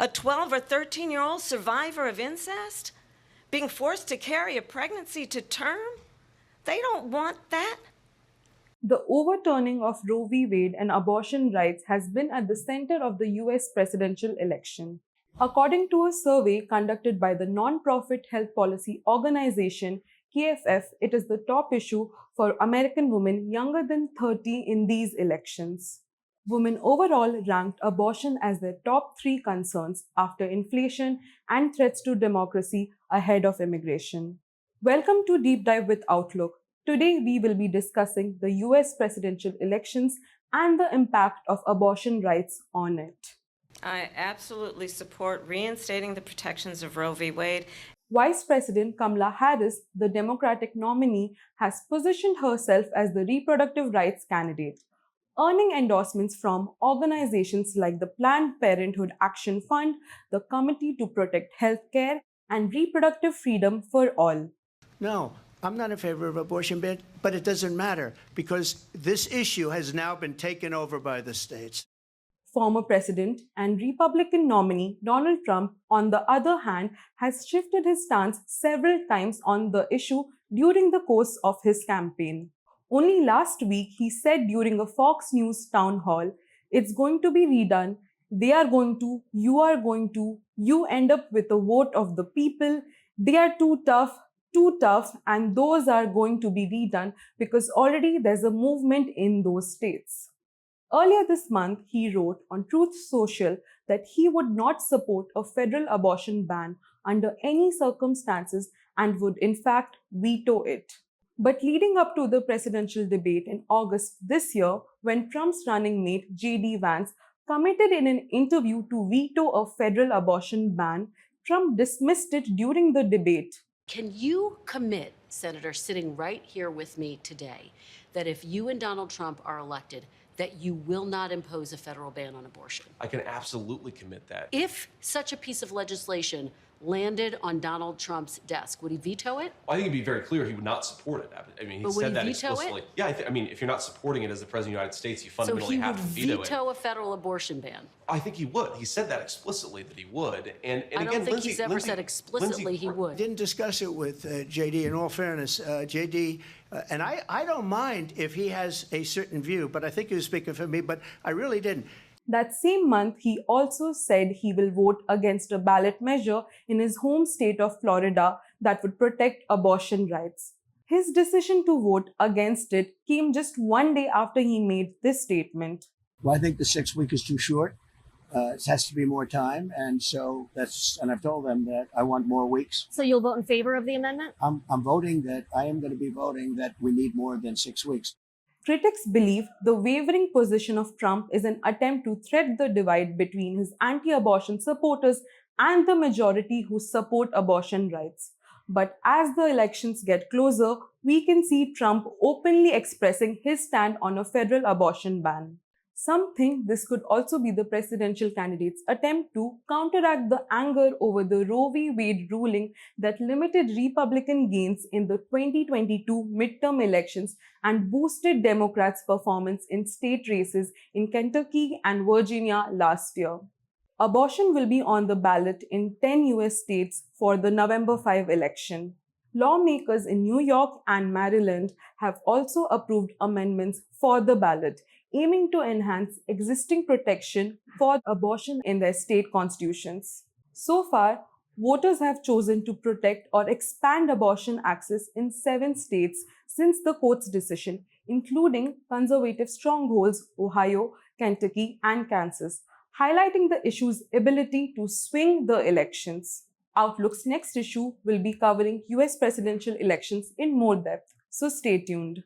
A 12 or 13-year-old survivor of incest? Being forced to carry a pregnancy to term? They don't want that. The overturning of Roe v. Wade and abortion rights has been at the center of the US presidential election. According to a survey conducted by the non-profit health policy organization KFF, it is the top issue for American women younger than 30 in these elections. Women overall ranked abortion as their top three concerns after inflation and threats to democracy ahead of immigration. Welcome to Deep Dive with Outlook. Today we will be discussing the US presidential elections and the impact of abortion rights on it. I absolutely support reinstating the protections of Roe v. Wade. Vice President Kamala Harris, the Democratic nominee, has positioned herself as the reproductive rights candidate, earning endorsements from organizations like the Planned Parenthood Action Fund, the Committee to Protect Healthcare, and Reproductive Freedom for All. No, I'm not in favor of abortion ban, but it doesn't matter because this issue has now been taken over by the states. Former President and Republican nominee Donald Trump, on the other hand, has shifted his stance several times on the issue during the course of his campaign. Only last week, he said during a Fox News town hall, "It's going to be redone. They are going to, you end up with a vote of the people. They are too tough, and those are going to be redone because already there's a movement in those states." Earlier this month, he wrote on Truth Social that he would not support a federal abortion ban under any circumstances and would in fact veto it. But leading up to the presidential debate in August this year, when Trump's running mate J.D. Vance committed in an interview to veto a federal abortion ban, Trump dismissed it during the debate. Can you commit, Senator, sitting right here with me today, that if you and Donald Trump are elected, that you will not impose a federal ban on abortion? I can absolutely commit that. If such a piece of legislation landed on Donald Trump's desk, would he veto it? Well, I think it'd be very clear he would not support it. I mean, he said that explicitly. Yeah, I mean, if you're not supporting it as the President of the United States, you fundamentally have to veto it. So he would veto a federal abortion ban? I think he would. He said that explicitly that he would. And I don't again, think he's ever said explicitly he would. Didn't discuss it with J.D. In all fairness, J.D. And I don't mind if he has a certain view, but I think he was speaking for me, but I really didn't. That same month, he also said he will vote against a ballot measure in his home state of Florida that would protect abortion rights. His decision to vote against it came just one day after he made this statement. Well, I think the 6 weeks is too short. It has to be more time, and I've told them that I want more weeks. So you'll vote in favor of the amendment? I am going to be voting that we need more than 6 weeks. Critics believe the wavering position of Trump is an attempt to thread the divide between his anti-abortion supporters and the majority who support abortion rights. But as the elections get closer, we can see Trump openly expressing his stand on a federal abortion ban. Some think this could also be the presidential candidate's attempt to counteract the anger over the Roe v. Wade ruling that limited Republican gains in the 2022 midterm elections and boosted Democrats' performance in state races in Kentucky and Virginia last year. Abortion will be on the ballot in 10 US states for the November 5 election. Lawmakers in New York and Maryland have also approved amendments for the ballot, aiming to enhance existing protection for abortion in their state constitutions. So far, voters have chosen to protect or expand abortion access in 7 states since the court's decision, including conservative strongholds Ohio, Kentucky, and Kansas, highlighting the issue's ability to swing the elections. Outlook's next issue will be covering US presidential elections in more depth, so stay tuned.